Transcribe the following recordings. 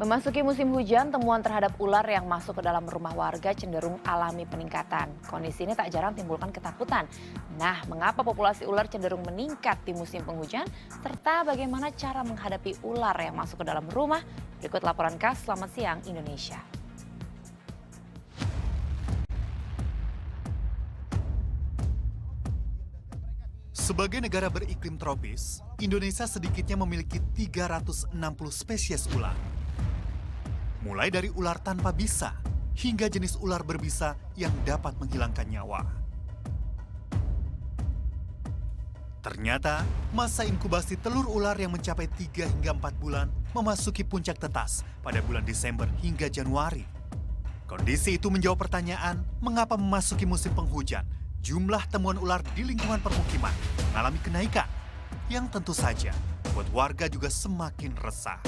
Memasuki musim hujan, temuan terhadap ular yang masuk ke dalam rumah warga cenderung alami peningkatan. Kondisi ini tak jarang timbulkan ketakutan. Nah, mengapa populasi ular cenderung meningkat di musim penghujan? Serta bagaimana cara menghadapi ular yang masuk ke dalam rumah? Berikut laporan khas Selamat Siang Indonesia. Sebagai negara beriklim tropis, Indonesia sedikitnya memiliki 360 spesies ular. Mulai dari ular tanpa bisa, hingga jenis ular berbisa yang dapat menghilangkan nyawa. Ternyata, masa inkubasi telur ular yang mencapai 3 hingga 4 bulan memasuki puncak tetas pada bulan Desember hingga Januari. Kondisi itu menjawab pertanyaan, mengapa memasuki musim penghujan, jumlah temuan ular di lingkungan permukiman mengalami kenaikan, yang tentu saja membuat warga juga semakin resah.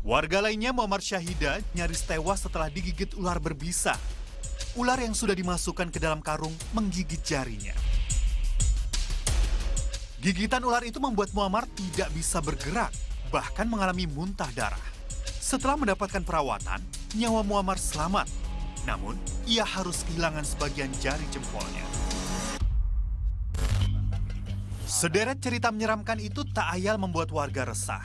Warga lainnya, Muhammad Syahida, nyaris tewas setelah digigit ular berbisa. Ular yang sudah dimasukkan ke dalam karung menggigit jarinya. Gigitan ular itu membuat Muhammad tidak bisa bergerak, bahkan mengalami muntah darah. Setelah mendapatkan perawatan, nyawa Muhammad selamat. Namun, ia harus kehilangan sebagian jari jempolnya. Sederet cerita menyeramkan itu tak ayal membuat warga resah.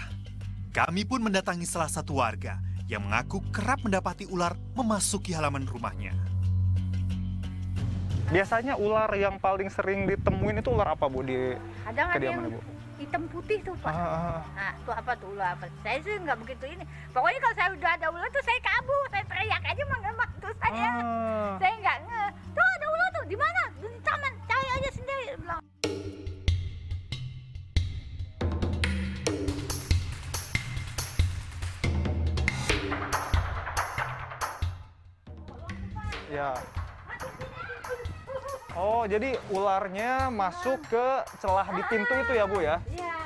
Kami pun mendatangi salah satu warga yang mengaku kerap mendapati ular memasuki halaman rumahnya. Biasanya ular yang paling sering ditemuin itu ular apa, Bu, di kediaman Ibu? Hitam putih tuh, Pak. Nah, itu apa tuh ular apa? Saya sih nggak begitu ini. Pokoknya kalau saya udah ada ular tuh saya kabur, saya teriak aja manggil tuh saya. Saya nggak tuh ada ular tuh, di mana? Di taman, cari aja sendiri, bilang. Ya. Oh, jadi ularnya masuk ke celah di pintu itu ya, Bu, ya? Iya.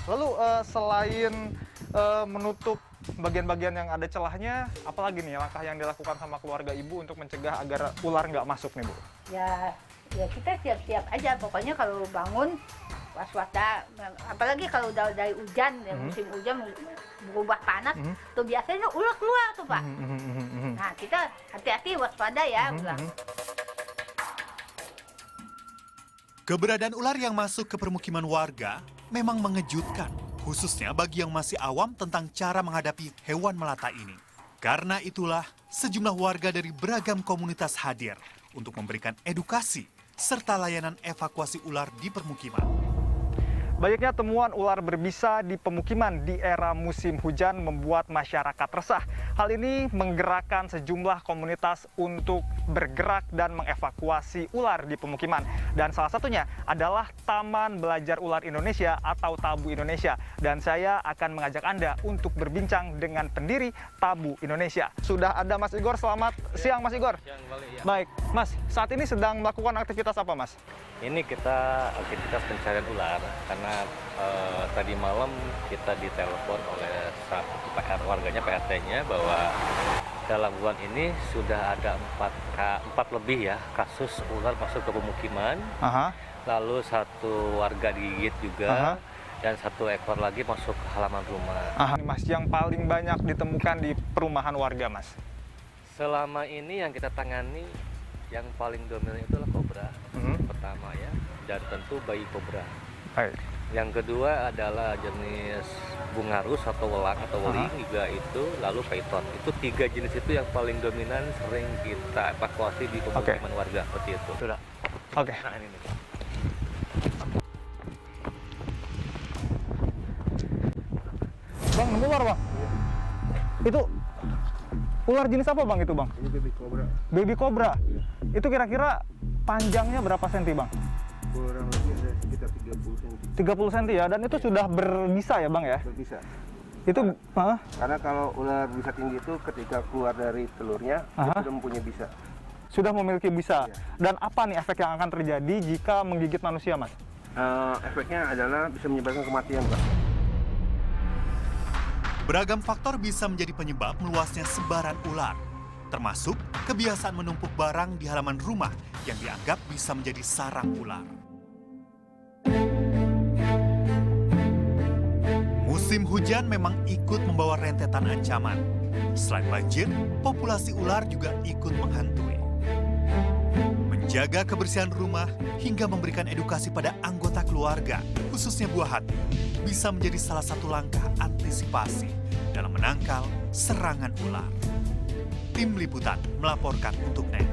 Lalu selain menutup bagian-bagian yang ada celahnya, apalagi nih langkah yang dilakukan sama keluarga Ibu untuk mencegah agar ular nggak masuk nih, Bu? Ya kita siap-siap aja. Pokoknya kalau bangun waspada, apalagi kalau udah dari hujan, musim hujan berubah panas, tuh biasanya ular keluar tuh, Pak. Nah, kita hati-hati waspada ya, bilang. Keberadaan ular yang masuk ke permukiman warga memang mengejutkan, khususnya bagi yang masih awam tentang cara menghadapi hewan melata ini. Karena itulah, sejumlah warga dari beragam komunitas hadir untuk memberikan edukasi serta layanan evakuasi ular di permukiman. Banyaknya temuan ular berbisa di pemukiman di era musim hujan membuat masyarakat resah. Hal ini menggerakkan sejumlah komunitas untuk bergerak dan mengevakuasi ular di pemukiman. Dan salah satunya adalah Taman Belajar Ular Indonesia atau Tabu Indonesia. Dan saya akan mengajak Anda untuk berbincang dengan pendiri Tabu Indonesia. Sudah ada Mas Igor, selamat siang Mas Igor. Siang, ya. Baik, Mas, saat ini sedang melakukan aktivitas apa, Mas? Ini kita aktivitas pencarian ular karena tadi malam kita ditelepon oleh warganya, PRT-nya, bahwa dalam bulan ini sudah ada 4 lebih ya kasus ular masuk ke pemukiman. Lalu 1 warga digigit juga. Dan 1 ekor lagi masuk ke halaman rumah. Mas, yang paling banyak ditemukan di perumahan warga, Mas? Selama ini yang kita tangani yang paling dominan itu adalah kobra, pertama ya, dan tentu bayi kobra. Yang kedua adalah jenis bungarus atau welang atau weling juga itu, lalu python. Itu 3 jenis itu yang paling dominan sering kita evakuasi di pemukiman warga seperti itu. Sudah. Oke. Nah, ini nih. Bang, nemu ular, Bang? Itu ular jenis apa, Bang, itu, Bang? Ini baby cobra. Baby cobra? Iya. Itu kira-kira panjangnya berapa senti, Bang? Kurang lebih ada sekitar 30 cm. 30 cm ya, dan itu sudah berbisa ya, Bang, ya? Bisa. Itu, Karena kalau ular bisa tinggi itu ketika keluar dari telurnya, dia sudah mempunyai bisa. Sudah memiliki bisa. Iya. Dan apa nih efek yang akan terjadi jika menggigit manusia, Mas? Efeknya adalah bisa menyebabkan kematian, Pak. Beragam faktor bisa menjadi penyebab meluasnya sebaran ular. termasuk kebiasaan menumpuk barang di halaman rumah yang dianggap bisa menjadi sarang ular. Musim hujan memang ikut membawa rentetan ancaman. Selain banjir, populasi ular juga ikut menghantui. Menjaga kebersihan rumah hingga memberikan edukasi pada anggota keluarga, khususnya buah hati, bisa menjadi salah satu langkah antisipasi dalam menangkal serangan ular. Tim Liputan melaporkan untuk NET.